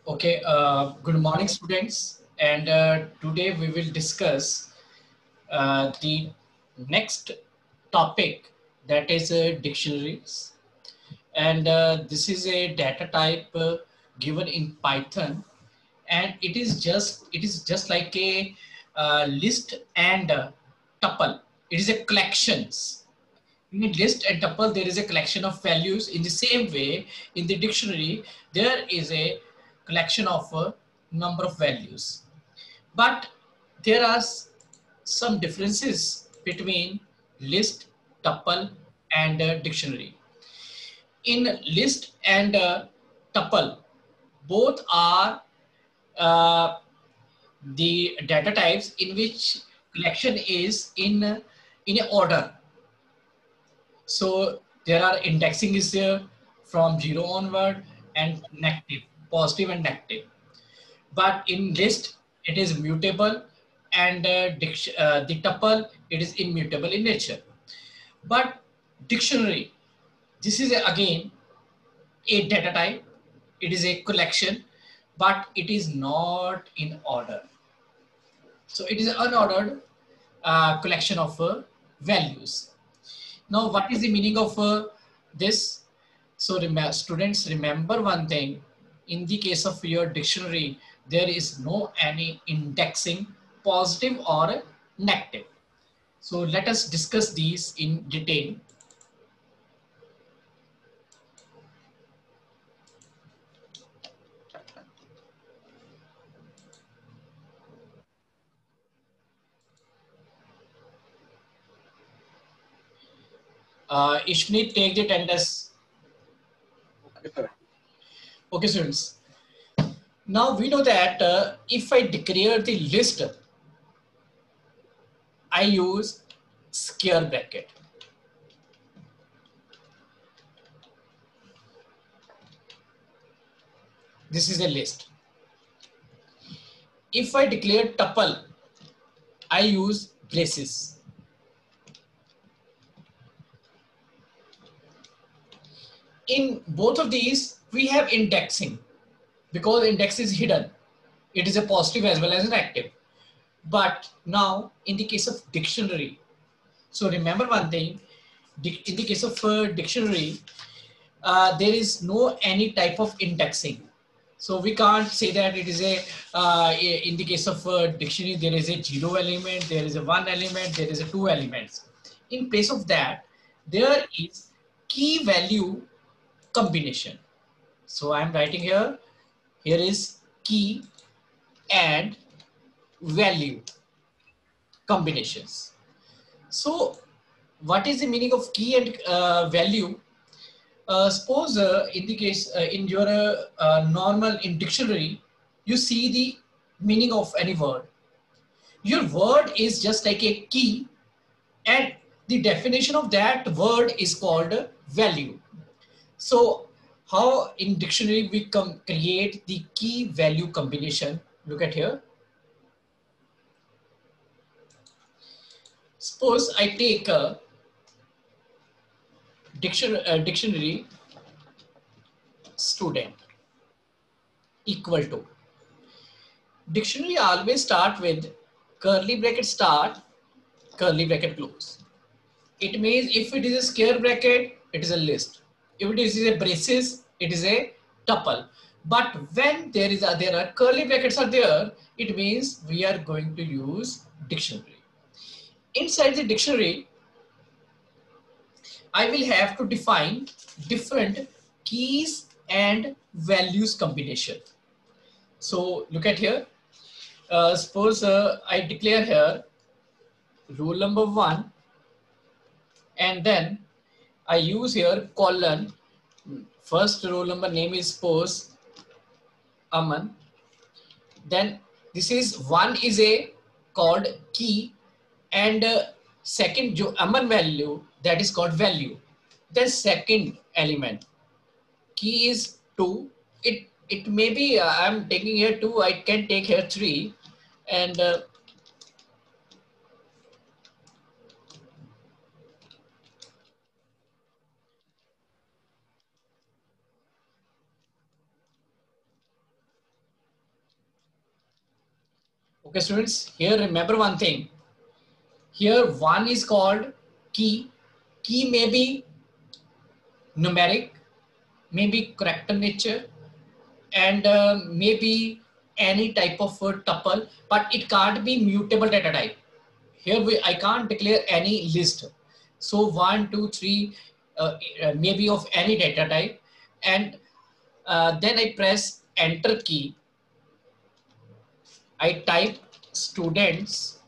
Okay, good morning, students. And today we will discuss the next topic, that is dictionaries. And this is a data type given in Python, and it is just like a list and tuple. It is a collections. In a list and tuple, there is a collection of values. In the same way, in the dictionary, there is a collection of a number of values. But there are some differences between list, tuple, and dictionary. In list and tuple, both are uh, the data types in which collection is in a order. So there are indexing is there from zero onward and negative, positive and negative. But in list, it is mutable, and the tuple, it is immutable in nature. But dictionary, this is again a data type. It is a collection, but it is not in order. So it is an unordered collection of values. Now, what is the meaning of this? So, students, remember one thing. In the case of your dictionary, there is no any indexing, positive or negative. So, let us discuss these in detail. Ishni, take the attendance. Okay, students. Now we know that if I declare the list, I use square bracket. This is a list. If I declare tuple, I use braces. In both of these, we have indexing because index is hidden. It is a positive as well as an active. But now in the case of dictionary, so remember one thing, in the case of dictionary, there is no any type of indexing. So we can't say that it is in the case of dictionary, there is a zero element, there is a one element, there is a two elements. In place of that, there is key value combination. So I'm writing here, here is key and value combinations. So what is the meaning of key and value? Suppose in the case in your normal in dictionary, you see the meaning of any word. Your word is just like a key, and the definition of that word is called value. So how in dictionary we create the key value combination? Look at here. Suppose I take a dictionary student equal to. Dictionary always start with curly bracket start, curly bracket close. It means if it is a square bracket, it is a list. If it is a braces, it is a tuple. But when there are curly brackets are there, it means we are going to use dictionary. Inside the dictionary, I will have to define different keys and values combination. So look at here. Suppose I declare here rule number 1, and then I use here colon. First rule number name is suppose Aman. Then this is 1 is a called key, and second jo Aman value, that is called value. The second element key is 2. It may be I'm taking here 2. I can take here 3, and Okay, students, here remember one thing. Here one is called key. Key may be numeric, may be character nature, and maybe any type of tuple, but it can't be mutable data type. Here I can't declare any list. So one, two, three, maybe of any data type, and then I press enter key. I type students.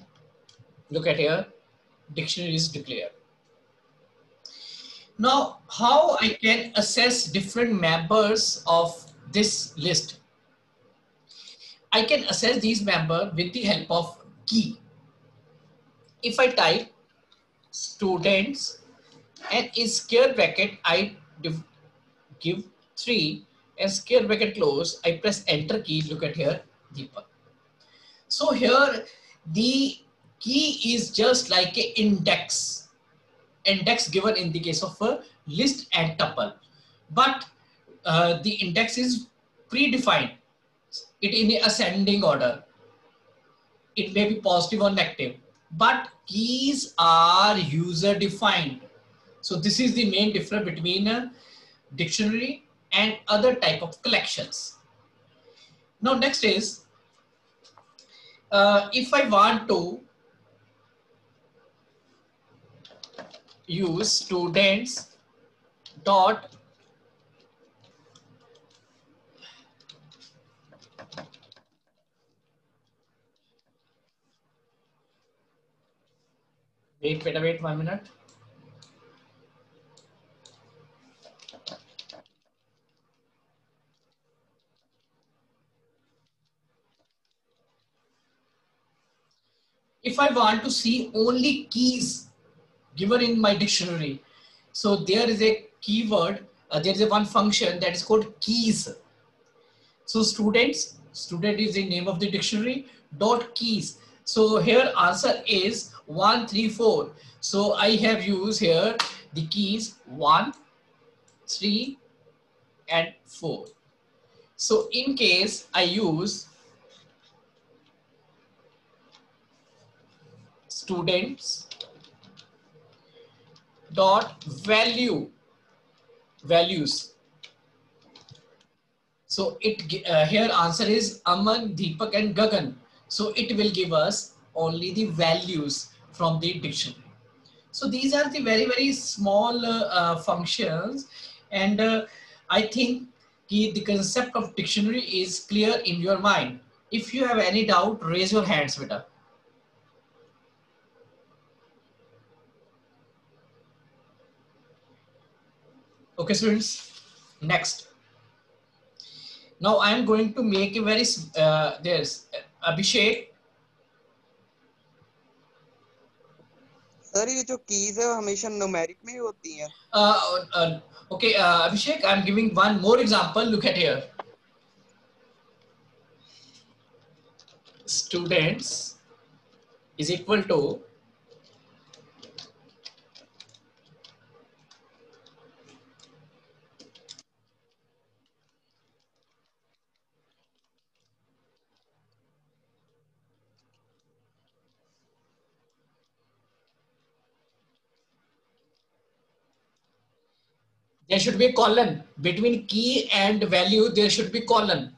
Look at here, dictionary is declared. Now, how I can assess different members of this list? I can assess these members with the help of key. If I type students and in square bracket, I give 3 and square bracket close, I press enter key, look at here, Deepak. So here the key is just like a index given in the case of a list and tuple, but the index is predefined, it in ascending order. It may be positive or negative, but keys are user defined. So this is the main difference between a dictionary and other type of collections. Now next is, if I want to use students dot wait 1 minute. If I want to see only keys given in my dictionary, so there is a keyword, there is a one function that is called keys. So student is the name of the dictionary, dot keys. So here answer is 1, 3, 4. So I have used here the keys 1, 3 and 4. So in case I use students dot values. So here answer is Aman, Deepak and Gagan. So it will give us only the values from the dictionary. So these are the very small functions, and I think the concept of dictionary is clear in your mind. If you have any doubt, raise your hands, beta. Okay, students. Next. Now I am going to make a very there's Abhishek. Sir ये जो keys है वो हमेशा numeric में ही होती हैं Okay, Abhishek, I'm giving one more example. Look at here. Students is equal to there should be a colon between key and value. There should be colon.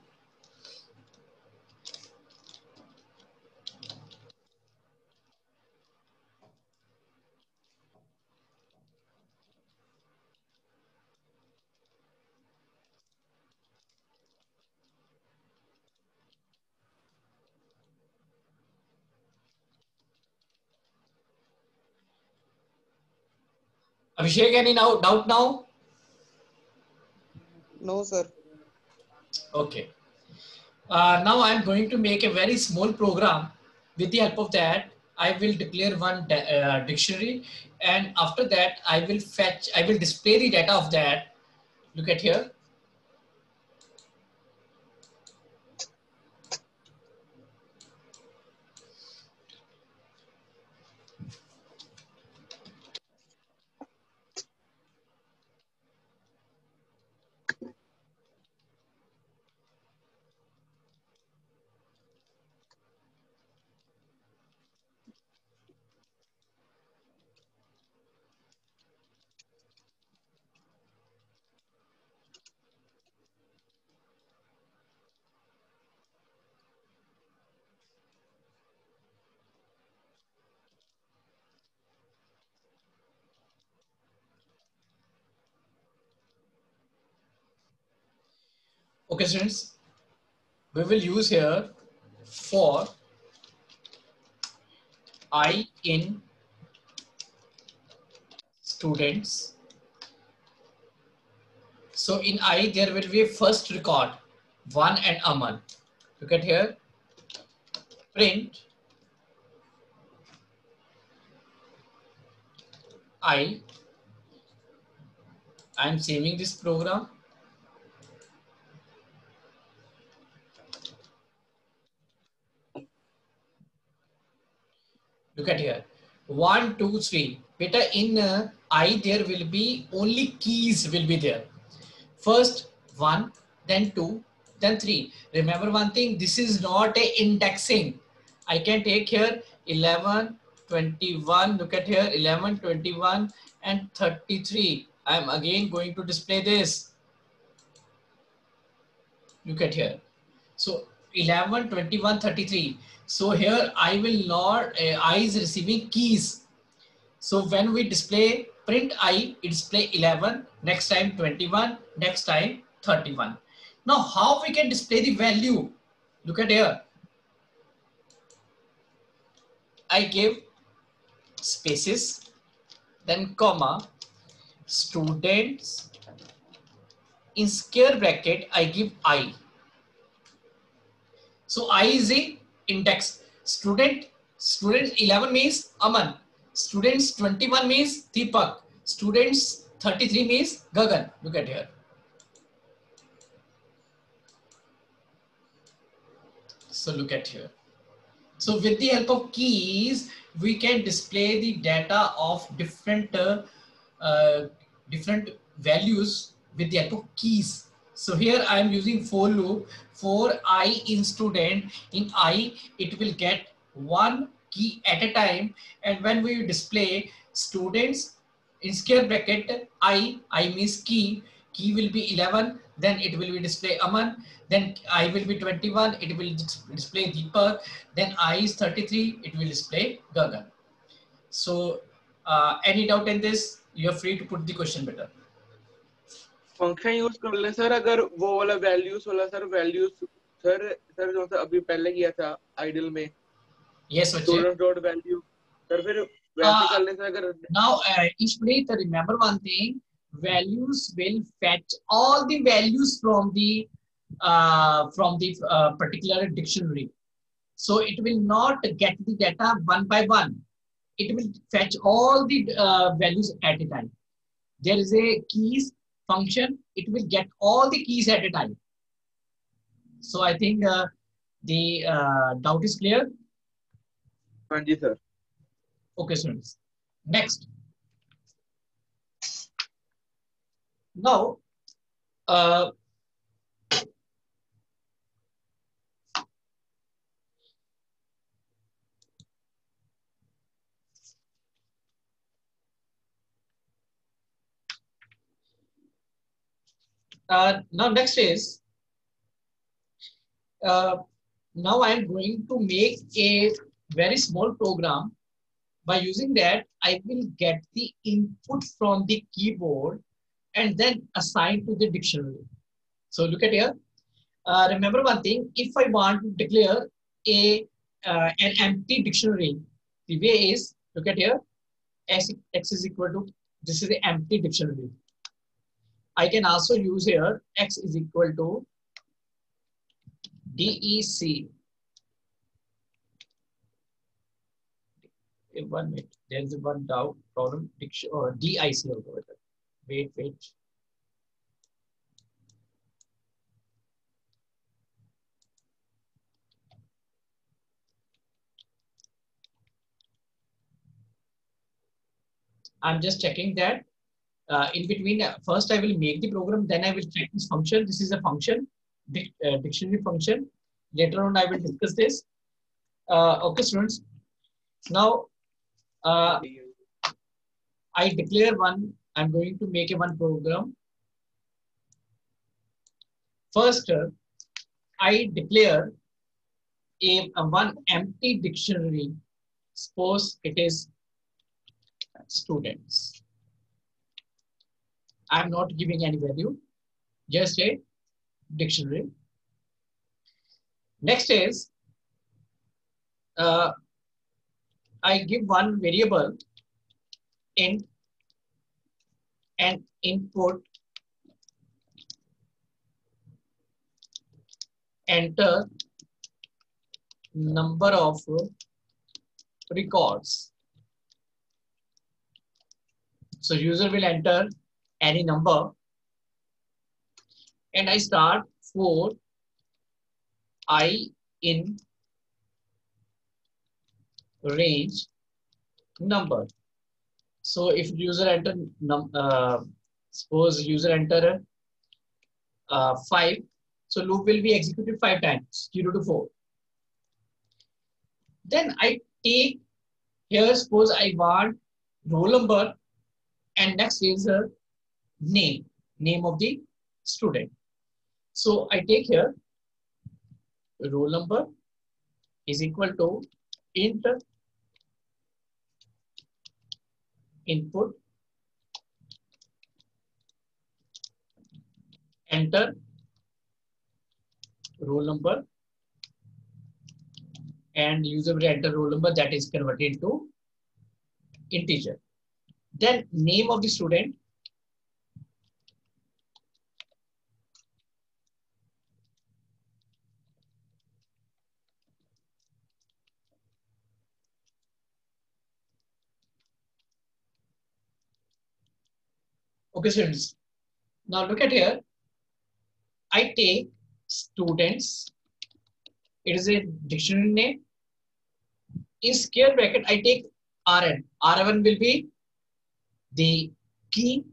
Abhishek, any doubt now? No sir Okay. Now I'm going to make a very small program. With the help of that, I will declare one dictionary, and after that, I will display the data of that. Look at here. Okay, students, we will use here for I in students. So in I, there will be a first record, 1 and Aman. Look at here, print I. I'm saving this program. Look at here, 1, 2, 3. Beta, in I, there will be only keys will be there. First 1, then 2, then 3. Remember one thing, this is not a indexing. I can take here 11, 21, look at here 11, 21 and 33. I am again going to display this. Look at here. So 11, 21, 33. So here I will not, I is receiving keys. So when we display print I, it display 11, next time 21, next time 31. Now how we can display the value? Look at here. I give spaces, then comma, students, in square bracket, I give I. So I is a index. Students 11 means Aman. Students 21 means Deepak. Students 33 means Gagan. Look at here. So look at here. So with the help of keys, we can display the data of different values with the help of keys. So here I am using for loop. For I in student, in I, it will get one key at a time. And when we display students in square bracket, I means key will be 11, then it will be display Aman, then I will be 21, it will display Deepak, then I is 33, it will display Gagan. So any doubt in this, you are free to put the question better. Function use कर ले sir, अगर वो वाला values वाला sir, values sir जो सा अभी पहले किया था आइडल में, yes बच्चे, स्टूडेंट डॉट वैल्यू सर, फिर वैसे कर ले सर. अगर now each remember one thing, values will fetch all the values from the particular dictionary. So it will not get the data one by one. It will fetch all the values at a time. There is a keys function. It will get all the keys at a time. So I think the doubt is clear. हाँ जी sir. Okay, students. Next. Now, now next is, now I am going to make a very small program. By using that, I will get the input from the keyboard and then assign to the dictionary. So look at here. Remember one thing, if I want to declare an empty dictionary, the way is, look at here, x is equal to, this is the empty dictionary. I can also use here x is equal to DEC. One minute, there is one doubt problem, or DIC over there. Wait. I'm just checking that. In between, first I will make the program, then I will check this function. This is a function, dictionary function. Later on, I will discuss this. Okay, students. Now, I declare one. I'm going to make a one program. First, I declare a one empty dictionary. Suppose it is students. I'm not giving any value. Just a dictionary. Next is I give one variable int and input, enter number of records. So user will enter any number and I start for I in range number. So if user enter suppose user enter 5, so loop will be executed 5 times, 0 to 4. Then I take here, suppose I want roll number and next is name of the student. So I take here roll number is equal to int input, enter roll number, and user will enter roll number, that is converted into integer. Then name of the student, okay students. Now look at here, I take students, it is a dictionary name. In square bracket, I take Rn. Rn will be the key,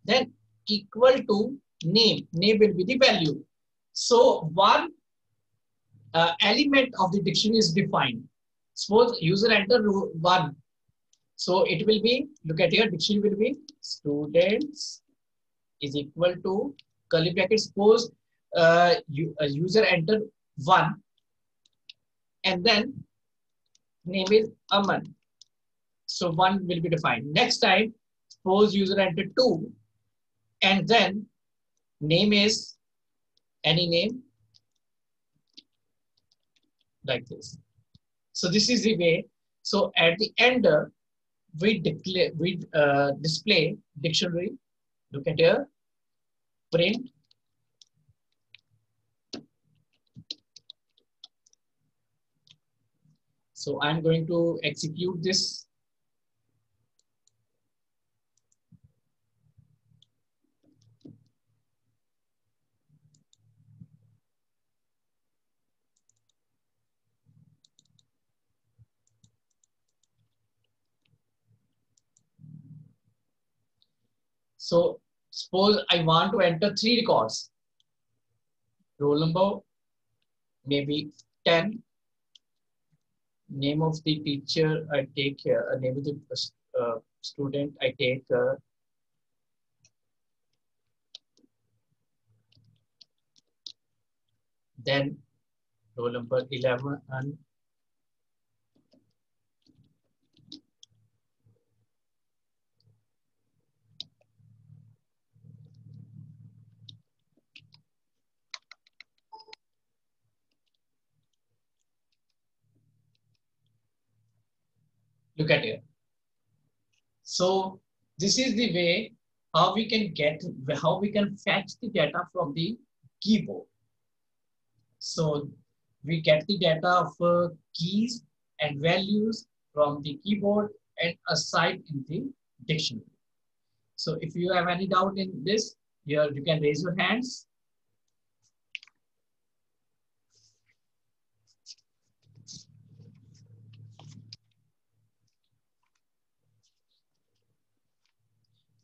then equal to name. Name will be the value. So one element of the dictionary is defined. Suppose user enter 1. So it will be, look at here, dictionary will be students is equal to curly bracket. Suppose user enter 1 and then name is Aman. So 1 will be defined. Next time, suppose user enter 2 and then name is any name like this. So this is the way. So at the end, we display dictionary. Look at here, print. So I'm going to execute this. So suppose I want to enter 3 records. Roll number, maybe 10. Name of the teacher, I take here. Name of the student, I take then roll number 11 and look at here. So this is the way how we can fetch the data from the keyboard. So we get the data of keys and values from the keyboard and assign in the dictionary. So if you have any doubt in this, here you can raise your hands.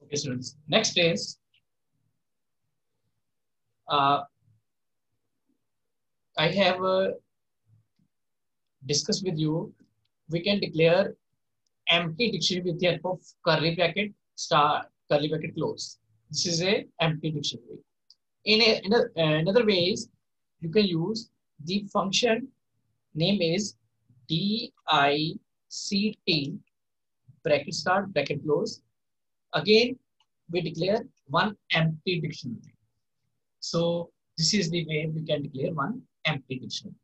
Okay, students. Next is I have discussed with you. We can declare empty dictionary with the help of curly bracket start, curly bracket close. This is a empty dictionary. In another ways, you can use the function name is dict bracket start bracket close. Again, we declare one empty dictionary. So this is the way we can declare one empty dictionary.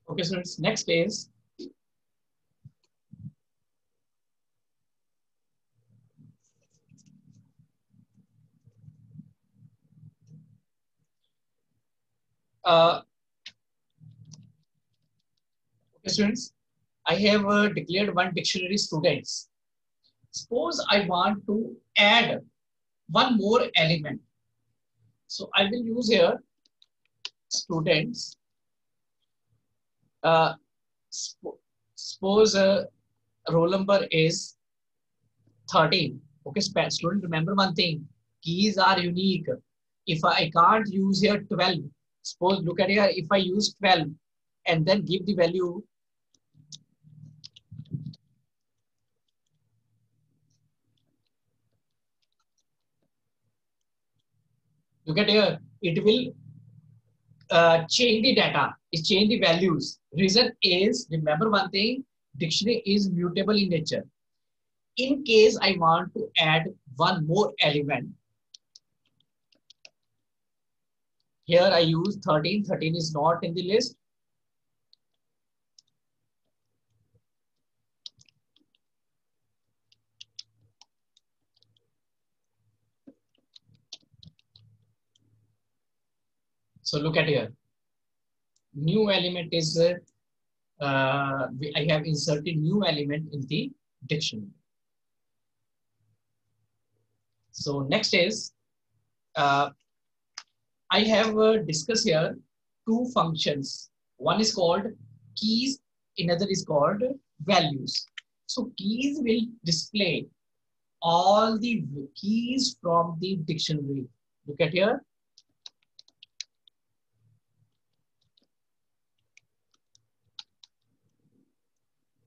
Okay, so next is okay, students. I have declared one dictionary students. Suppose I want to add one more element. So I will use here students. Uh, suppose roll number is 13. Okay, student, remember one thing. Keys are unique. If I can't use here 12, suppose look at here, if I use 12 and then give the value, look at here, it will change the data, it change the values. Reason is, remember one thing, dictionary is mutable in nature. In case I want to add one more element, here I use 13, 13 is not in the list. So look at here, new element is, I have inserted new element in the dictionary. So next is, I have discussed here two functions. One is called keys, another is called values. So keys will display all the keys from the dictionary. Look at here.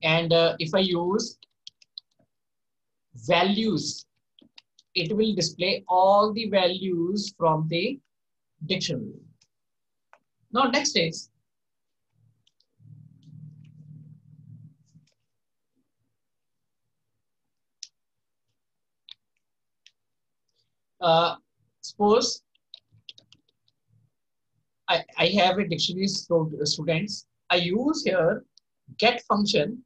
And if I use values, it will display all the values from the dictionary. Now next is, suppose I have a dictionary students. I use here get function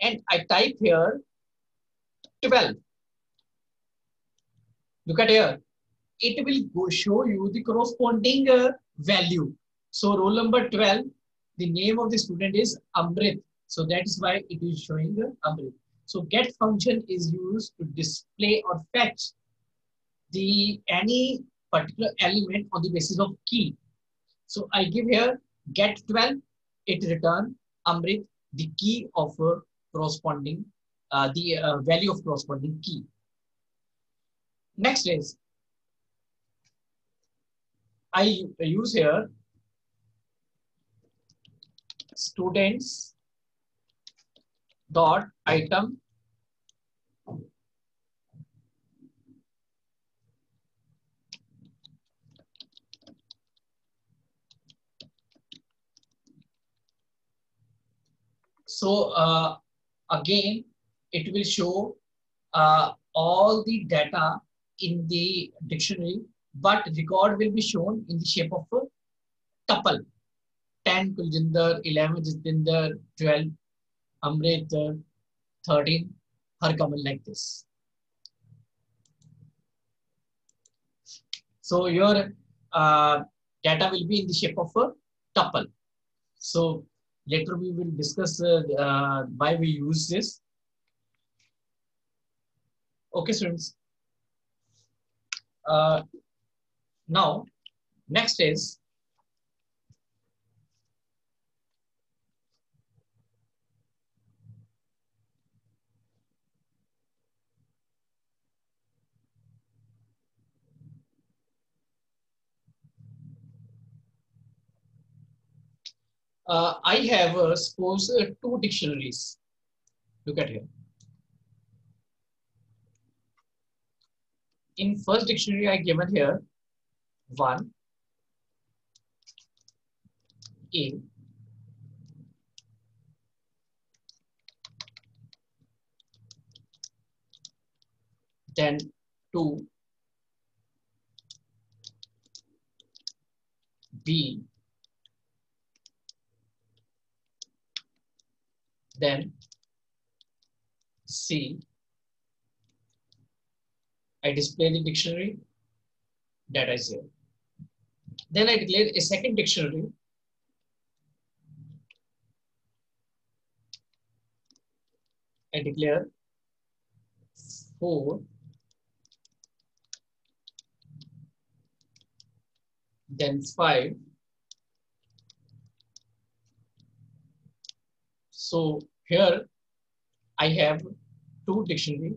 and I type here 12. Look at here. It will go show you the corresponding value. So roll number 12, the name of the student is Amrit. So that is why it is showing Amrit. So get function is used to display or fetch the any particular element on the basis of key. So I give here get 12, it return Amrit, the key of corresponding, the value of corresponding key. Next is, I use here students dot item so again it will show all the data in the dictionary, but record will be shown in the shape of a tuple. 10 Kuljinder, 11 Jitinder, 12 Amrit, 13 Harkamal, like this. So your data will be in the shape of a tuple. So later we will discuss why we use this. Okay, students. Now, next is I have suppose two dictionaries. Look at here. In first dictionary I given here 1 A, then 2, B, then C. I display the dictionary, data is here. Then I declare a second dictionary. I declare 4, then 5. So here I have 2 dictionary.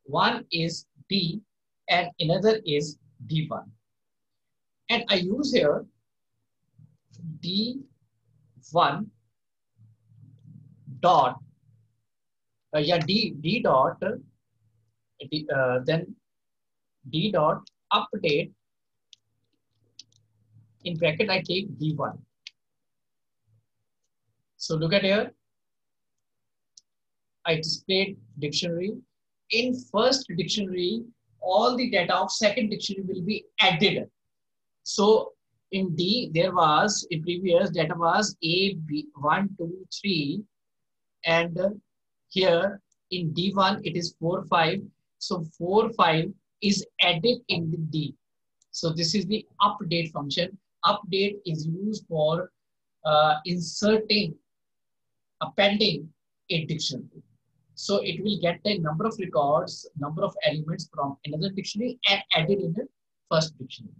One is D and another is D1. And I use here D1 dot, D dot, then D dot update, in bracket I take D1. So look at here, I displayed dictionary. In first dictionary, all the data of second dictionary will be added. So in D, there was, in previous data was A, B, 1, 2, 3, and here in D1, it is 4, 5. So 4, 5 is added in the D. So this is the update function. Update is used for inserting, appending a dictionary. So it will get a number of records, number of elements from another dictionary and added in the first dictionary.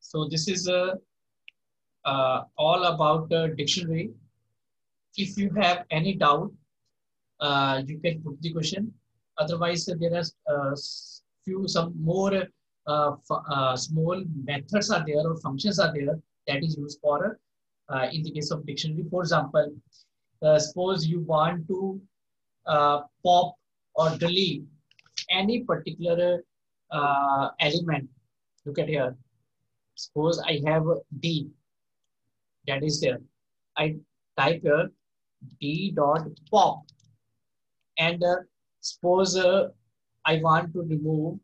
So this is all about the dictionary. If you have any doubt, you can put the question. Otherwise, there are some more small methods are there or functions are there that is used for in the case of dictionary. For example, suppose you want to pop or delete any particular element. Look at here. Suppose I have D, that is there. I type here D dot pop, and suppose I want to remove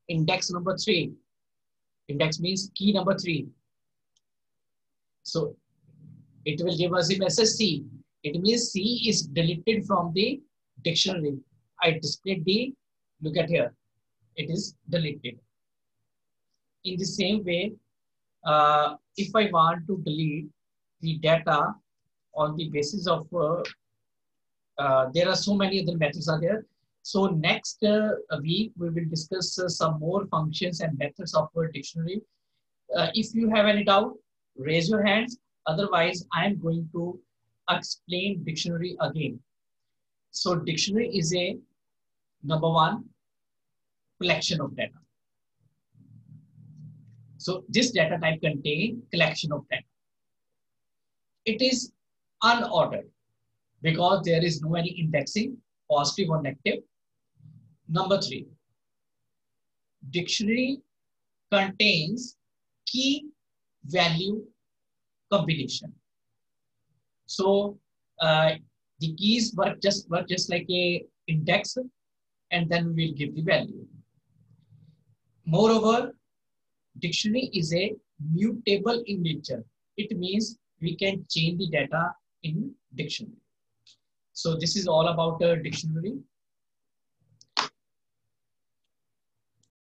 index number 3. Index means key number 3. So it will give us a message C. It means C is deleted from the dictionary. I display D. Look at here. It is deleted. In the same way, if I want to delete the data on the basis of, there are so many other methods are there. So next week, we will discuss some more functions and methods of a dictionary. If you have any doubt, raise your hands. Otherwise, I am going to explain dictionary again. So dictionary is a, number one, collection of data. So this data type contains collection of data. It is unordered because there is no any indexing, positive or negative. Number 3, dictionary contains key value combination. So the keys work just like a index, and then we will give the value. Moreover, dictionary is a mutable in nature. It means we can change the data in dictionary. So this is all about a dictionary.